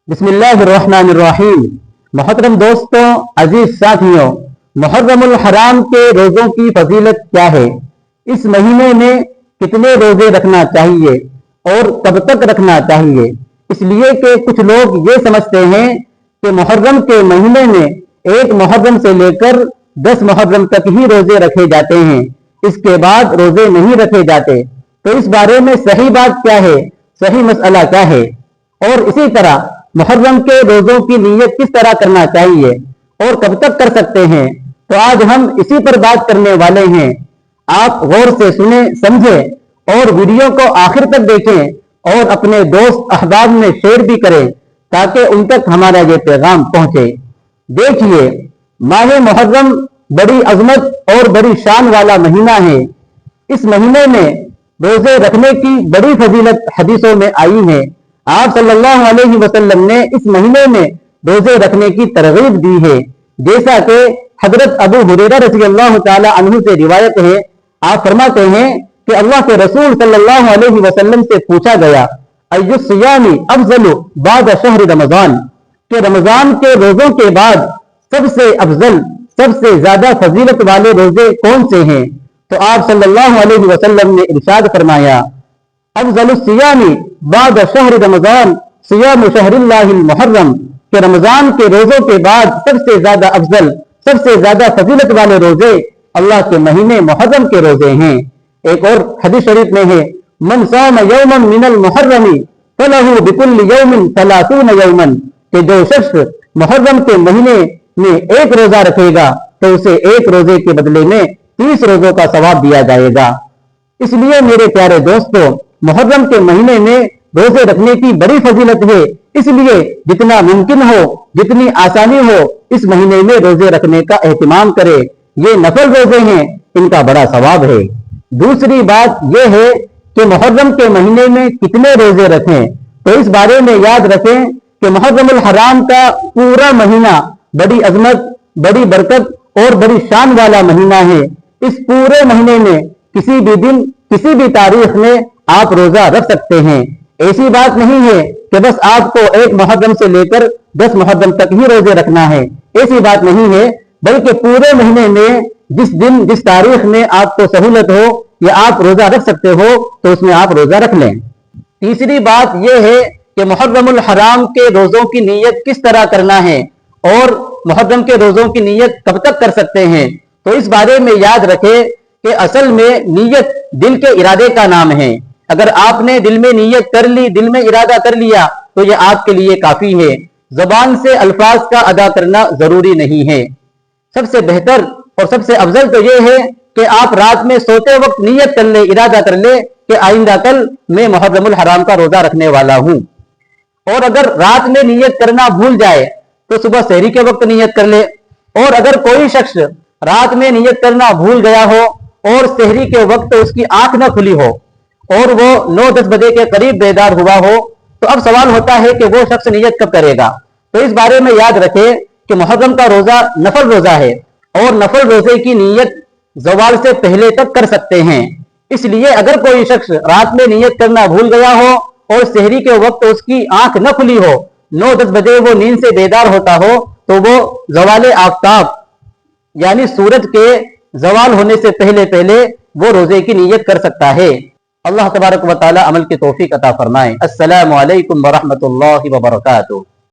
بسم اللہ الرحمن الرحیم۔ محترم دوستوں، عزیز ساتھیوں، محرم الحرام کے روزوں کی فضیلت کیا ہے؟ اس مہینے میں کتنے روزے رکھنا چاہیے اور کب تک رکھنا چاہیے؟ اس لیے کہ کچھ لوگ یہ سمجھتے ہیں کہ محرم کے مہینے میں 1 محرم سے لے کر 10 محرم تک ہی روزے رکھے جاتے ہیں، اس کے بعد روزے نہیں رکھے جاتے۔ تو اس بارے میں صحیح بات کیا ہے، صحیح مسئلہ کیا ہے؟ اور اسی طرح محرم کے روزوں کی نیت کس طرح کرنا چاہیے اور کب تک کر سکتے ہیں؟ تو آج ہم اسی پر بات کرنے والے ہیں۔ آپ غور سے سنیں، سمجھیں اور ویڈیو کو آخر تک دیکھیں اور اپنے دوست احباب میں شیئر بھی کریں تاکہ ان تک ہمارا یہ پیغام پہنچے۔ دیکھیے، ماہ محرم بڑی عظمت اور بڑی شان والا مہینہ ہے۔ اس مہینے میں روزے رکھنے کی بڑی فضیلت حدیثوں میں آئی ہے۔ آپ صلی اللہ علیہ وسلم نے اس مہینے میں روزے رکھنے کی ترغیب دی ہے، جیسا کہ حضرت ابو ہریرہ رضی اللہ تعالی عنہ سے روایت ہے۔ آپ فرماتے ہیں کہ اللہ کے رسول صلی اللہ علیہ وسلم سے پوچھا گیا، ای الصیام افضل بعد شہر رمضان، کہ رمضان کے روزوں کے بعد سب سے افضل، سب سے زیادہ فضیلت والے روزے کون سے ہیں؟ تو آپ صلی اللہ علیہ وسلم نے ارشاد فرمایا، افضل الصیام بعد شہر رمضان صیام شہر اللہ المحرم، کہ رمضان کے روزوں کے بعد سب سے زیادہ افضل، سب سے زیادہ فضیلت والے روزے اللہ کے مہینے محرم کے روزے ہیں۔ ایک اور حدیث شریف میں ہے، من صام یوما من المحرم فلہ بکل یوم 30 یوما، کہ جو شخص محرم کے مہینے میں 1 روزہ رکھے گا تو اسے 1 روزے کے بدلے میں 30 روزوں کا ثواب دیا جائے گا۔ اس لیے میرے پیارے دوستوں، محرم کے مہینے میں روزے رکھنے کی بڑی فضیلت ہے، اس لیے جتنا ممکن ہو، جتنی آسانی ہو، اس مہینے میں روزے رکھنے کا اہتمام کرے۔ یہ نفل روزے ہیں، ان کا بڑا ثواب ہے۔ دوسری بات یہ ہے کہ محرم کے مہینے میں کتنے روزے رکھیں، تو اس بارے میں یاد رکھیں کہ محرم الحرام کا پورا مہینہ بڑی عظمت، بڑی برکت اور بڑی شان والا مہینہ ہے۔ اس پورے مہینے میں کسی بھی دن، کسی بھی تاریخ میں آپ روزہ رکھ سکتے ہیں۔ ایسی بات نہیں ہے کہ بس آپ کو 1 محرم سے لے کر 10 محرم تک ہی روزے رکھنا ہے، ایسی بات نہیں ہے، بلکہ پورے مہینے میں جس دن، جس تاریخ میں آپ کو سہولت ہو یا آپ روزہ رکھ سکتے ہو تو اس میں آپ روزہ رکھ لیں۔ تیسری بات یہ ہے کہ محرم الحرام کے روزوں کی نیت کس طرح کرنا ہے اور محرم کے روزوں کی نیت کب تک کر سکتے ہیں؟ تو اس بارے میں یاد رکھیں کہ اصل میں نیت دل کے ارادے کا نام ہے۔ اگر آپ نے دل میں نیت کر لی، دل میں ارادہ کر لیا تو یہ آپ کے لیے کافی ہے، زبان سے الفاظ کا ادا کرنا ضروری نہیں ہے۔ سب سے بہتر اور سب سے افضل تو یہ ہے کہ آپ رات میں سوتے وقت نیت کر لے، ارادہ کر لے کہ آئندہ کل میں محرم الحرام کا روزہ رکھنے والا ہوں۔ اور اگر رات میں نیت کرنا بھول جائے تو صبح سحری کے وقت نیت کر لے۔ اور اگر کوئی شخص رات میں نیت کرنا بھول گیا ہو اور سحری کے وقت اس کی آنکھ نہ کھلی ہو اور وہ 9-10 بجے کے قریب بیدار ہوا ہو، تو اب سوال ہوتا ہے کہ وہ شخص نیت کب کرے گا؟ تو اس بارے میں یاد رکھے کہ محرم کا روزہ نفل روزہ ہے اور نفل روزے کی نیت زوال سے پہلے تک کر سکتے ہیں۔ اس لیے اگر کوئی شخص رات میں نیت کرنا بھول گیا ہو اور سحری کے وقت اس کی آنکھ نہ کھلی ہو، 9-10 بجے وہ نیند سے بیدار ہوتا ہو، تو وہ زوال آفتاب یعنی سورج کے زوال ہونے سے پہلے وہ روزے کی نیت کر سکتا ہے۔ اللہ تبارک و تعالی عمل کی توفیق عطا فرمائے۔ السلام علیکم ورحمۃ اللہ وبرکاتہ۔